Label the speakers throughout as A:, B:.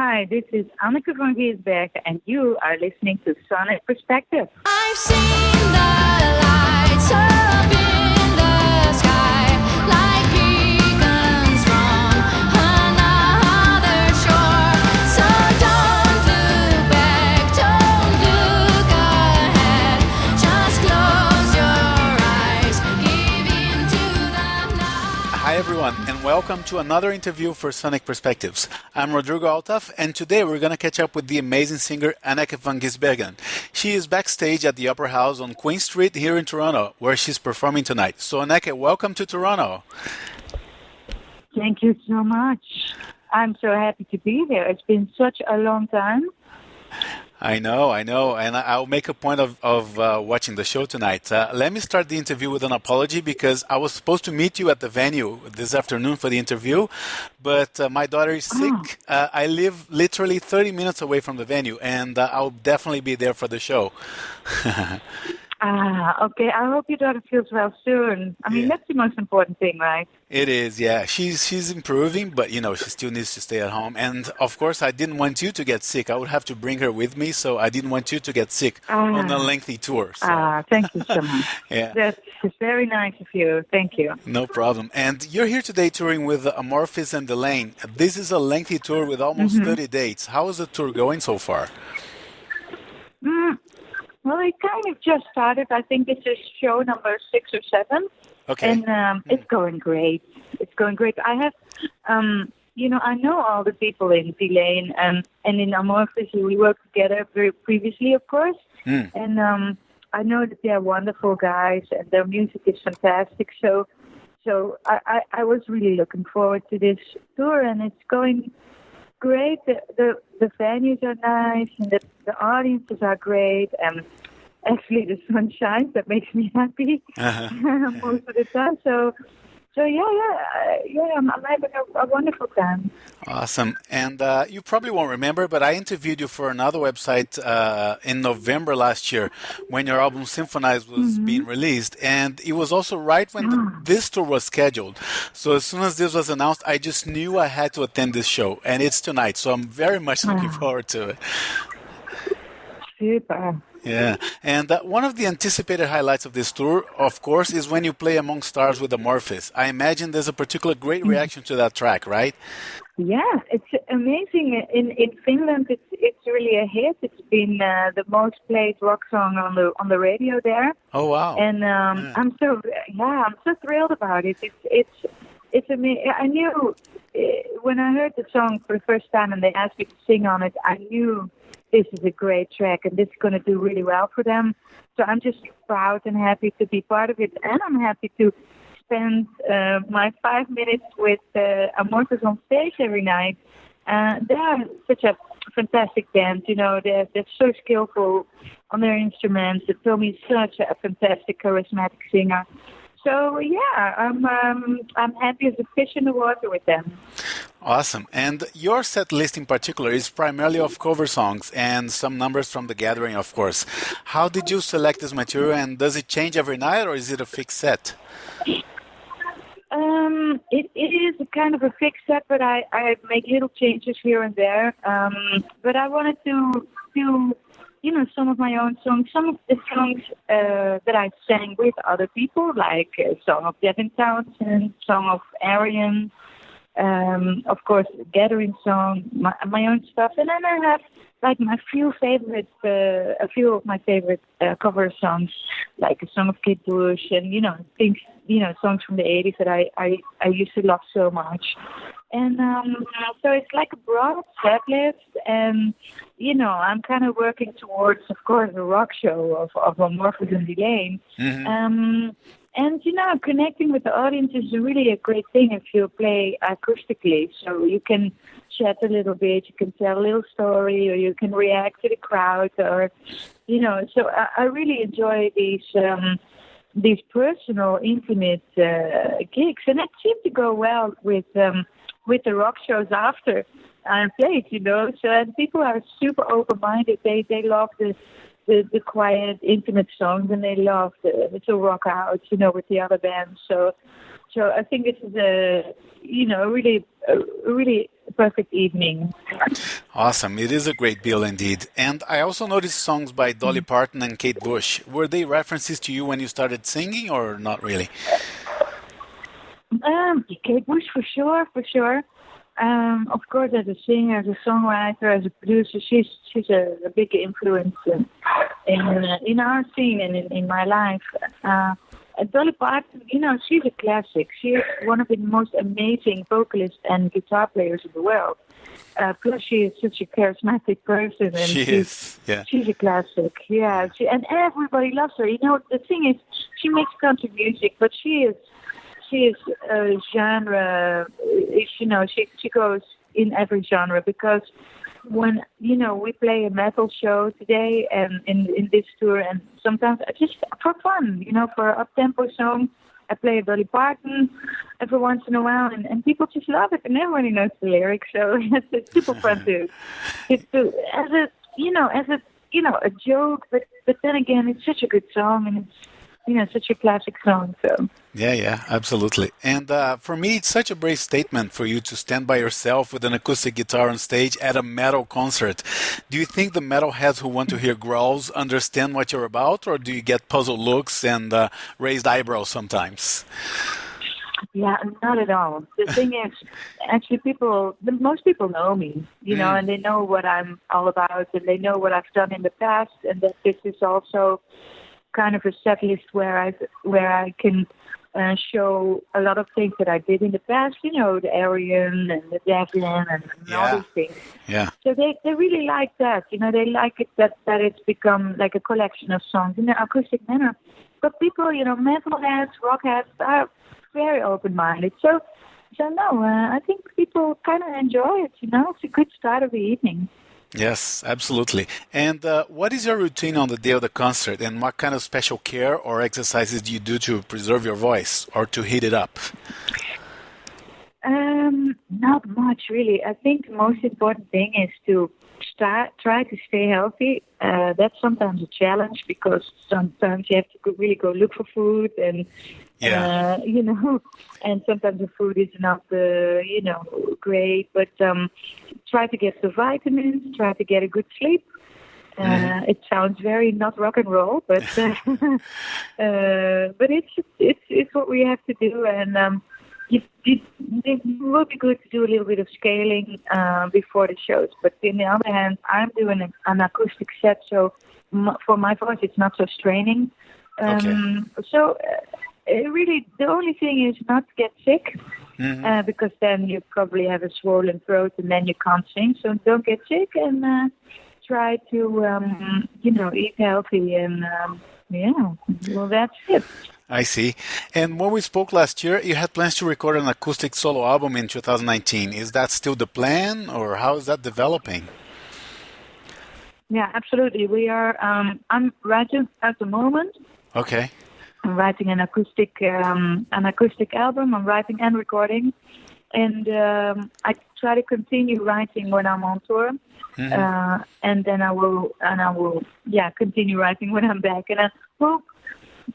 A: Hi, this is Anneke Van Giersbergen, and you are listening to Sonic Perspective.
B: I've seen the lights up in the sky, like beacons from another shore. So don't look back, don't look ahead, just close your eyes, give in to the night.
C: Hi everyone, and welcome to another interview for Sonic Perspectives. I'm Rodrigo Altaf, and today we're going to catch up with the amazing singer Anneke Van Giersbergen. She is backstage at the Opera House on Queen Street here in Toronto, where she's performing tonight. So Anneke, welcome to Toronto.
A: Thank you so much. I'm so happy to be here. It's been such a long time.
C: I know, and I'll make a point of watching the show tonight. Let me start the interview with an apology because I was supposed to meet you at the venue this afternoon for the interview, but my daughter is sick. I live literally 30 minutes away from the venue, and I'll definitely be there for the show.
A: Okay. I hope your daughter feels well soon. I mean, That's the most important thing, right?
C: It is, yeah. She's improving, but, she still needs to stay at home. And, of course, I didn't want you to get sick. I would have to bring her with me, so I didn't want you to get sick on a lengthy tour. So.
A: Thank you so much.
C: Yeah.
A: That's very nice of you. Thank you.
C: No problem. And you're here today touring with Amorphis and Delain. This is a lengthy tour with almost 30 dates. How is the tour going so far?
A: Well, it kind of just started. I think this is show number 6 or 7.
C: Okay.
A: And it's going great. It's going great. I have, I know all the people in Delain and in Amorphis. We worked together very previously, of course. And I know that they're wonderful guys and their music is fantastic. So I was really looking forward to this tour, and it's going great. The venues are nice, and the audiences are great, and actually the sun shines. That makes me happy most of the time. So I'm having a wonderful time.
C: Awesome. And you probably won't remember, but I interviewed you for another website in November last year when your album Symphonized was being released. And it was also right when this tour was scheduled. So as soon as this was announced, I just knew I had to attend this show. And it's tonight. So I'm very much looking forward to it.
A: Super.
C: Yeah, and one of the anticipated highlights of this tour, of course, is when you play Among Stars with Amorphis. I imagine there's a particular great reaction to that track, right?
A: Yeah, it's amazing. In Finland, it's really a hit. It's been the most played rock song on the radio there.
C: Oh wow!
A: And I'm so thrilled about it. It's amazing. I knew when I heard the song for the first time and they asked me to sing on it, I knew this is a great track and this is going to do really well for them. So I'm just proud and happy to be part of it. And I'm happy to spend my 5 minutes with Amorphis on stage every night. They are such a fantastic band. They're so skillful on their instruments. Tommy's such a fantastic, charismatic singer. So yeah, I'm happy as a fish in the water with them.
C: Awesome. And your set list in particular is primarily of cover songs and some numbers from The Gathering, of course. How did you select this material, and does it change every night, or is it a fixed set?
A: It is a kind of a fixed set, but I make little changes here and there. But I wanted to do, some of my own songs, some of the songs that I sang with other people, like a song of Devin Townsend, song of Arian, of course, Gathering song, my own stuff, and then I have like a few of my favorite cover songs, like a song of Kate Bush, and things, songs from the 80s that I used to love so much. And so it's like a broad set list, and I'm kind of working towards, of course, a rock show of Amorphis and Delain. And connecting with the audience is really a great thing if you play acoustically. So you can chat a little bit, you can tell a little story, or you can react to the crowd, or So I really enjoy these personal, intimate gigs, and it seemed to go well with the rock shows after I played. So and people are super open-minded. They love the quiet, intimate songs, and they love to rock out, with the other bands. So I think this is a really a perfect evening.
C: Awesome. It is a great bill indeed. And I also noticed songs by Dolly Parton and Kate Bush. Were they references to you when you started singing or not really?
A: Kate Bush for sure. Of course, as a singer, as a songwriter, as a producer, she's a big influence in our scene and in my life. Dolly Parton, she's a classic. She is one of the most amazing vocalists and guitar players in the world. Plus, she is such a charismatic person, and she's a classic. Yeah, and everybody loves her. The thing is, she makes country music, but she is a genre. She goes in every genre because when we play a metal show today and in this tour, and sometimes just for fun, for an up-tempo song, I play a Dolly Parton every once in a while, and people just love it, and everybody knows the lyrics, so it's super fun to as a joke, but then again, it's such a good song, and it's such a classic song, so.
C: Yeah, absolutely. And for me, it's such a brave statement for you to stand by yourself with an acoustic guitar on stage at a metal concert. Do you think the metalheads who want to hear growls understand what you're about, or do you get puzzled looks and raised eyebrows sometimes?
A: Yeah, not at all. The thing is, actually, most people know me, and they know what I'm all about, and they know what I've done in the past, and that this is also kind of a set list where I can show a lot of things that I did in the past, the Aryan and the Devlin and all these things.
C: Yeah.
A: So they really like that. They like it that it's become like a collection of songs in an acoustic manner. But people, metalheads, rockheads are very open-minded. So no, I think people kind of enjoy it. It's a good start of the evening.
C: Yes, absolutely. And what is your routine on the day of the concert, and what kind of special care or exercises do you do to preserve your voice or to heat it up?
A: Not much, really. I think the most important thing is to try to stay healthy. That's sometimes a challenge because sometimes you have to really go look for food and and sometimes the food is not great, but try to get the vitamins, try to get a good sleep. It sounds very not rock and roll, but it's what we have to do, and it would be good to do a little bit of scaling before the shows. But on the other hand, I'm doing an acoustic set, so for my voice it's not so straining. So really, the only thing is not to get sick, because then you probably have a swollen throat and then you can't sing. So don't get sick, and try to eat healthy, and that's it.
C: I see. And when we spoke last year, you had plans to record an acoustic solo album in 2019. Is that still the plan, or how is that developing?
A: Yeah, absolutely. We are. I'm writing at the moment.
C: Okay.
A: I'm writing an acoustic album. I'm writing and recording, and I try to continue writing when I'm on tour, and then I will continue writing when I'm back, and I hope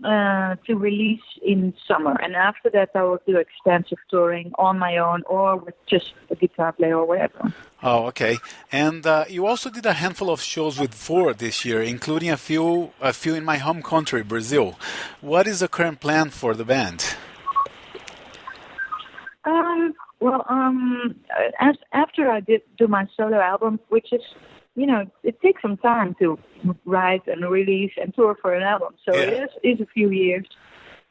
A: to release in summer. And after that, I will do extensive touring on my own or with just a guitar player or whatever.
C: Oh, okay. And you also did a handful of shows with Vuur this year, including a few in my home country, Brazil. What is the current plan for the band?
A: After I do my solo album, which is, it takes some time to write and release and tour for an album. So it is a few years.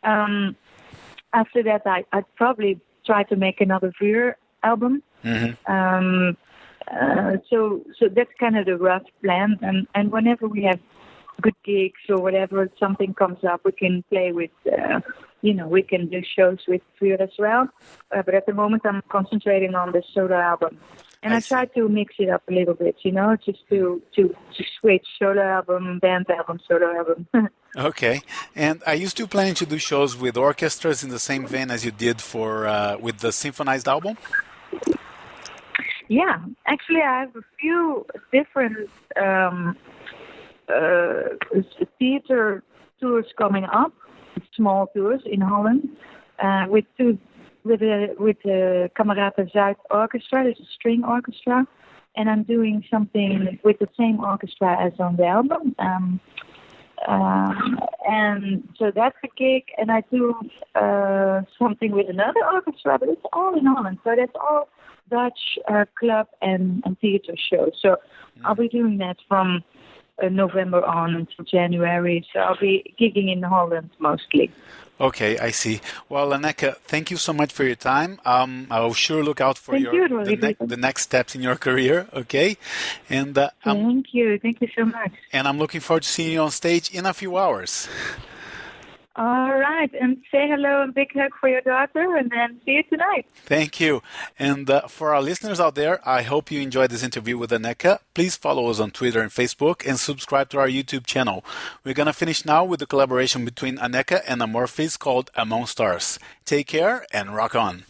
A: After that, I'd probably try to make another Vuur album. So that's kind of the rough plan. And whenever we have good gigs or whatever, something comes up, we can play with, we can do shows with Vuur as well. But at the moment, I'm concentrating on the solo album. And I try to mix it up a little bit, just to switch solo album, band album, solo album.
C: Okay. And are you still planning to do shows with orchestras in the same vein as you did with the Symphonized album?
A: Yeah, actually, I have a few different theater tours coming up, small tours in Holland, with two with the Camerata Zuid Orchestra. There's a string orchestra, and I'm doing something with the same orchestra as on the album. And so that's a gig, and I do something with another orchestra, but it's all in Holland. So that's all Dutch club and theater shows. So I'll be doing that from November on until January. So I'll be gigging in Holland mostly.
C: Okay, I see. Well, Anneke, thank you so much for your time. I'll sure look out for the next steps in your career. Okay, and
A: thank you so much.
C: And I'm looking forward to seeing you on stage in a few hours.
A: All right, and say hello and big hug for your daughter, and then see you tonight.
C: Thank you. And for our listeners out there, I hope you enjoyed this interview with Anneke. Please follow us on Twitter and Facebook, and subscribe to our YouTube channel. We're going to finish now with the collaboration between Anneke and Amorphis called Among Stars. Take care and rock on.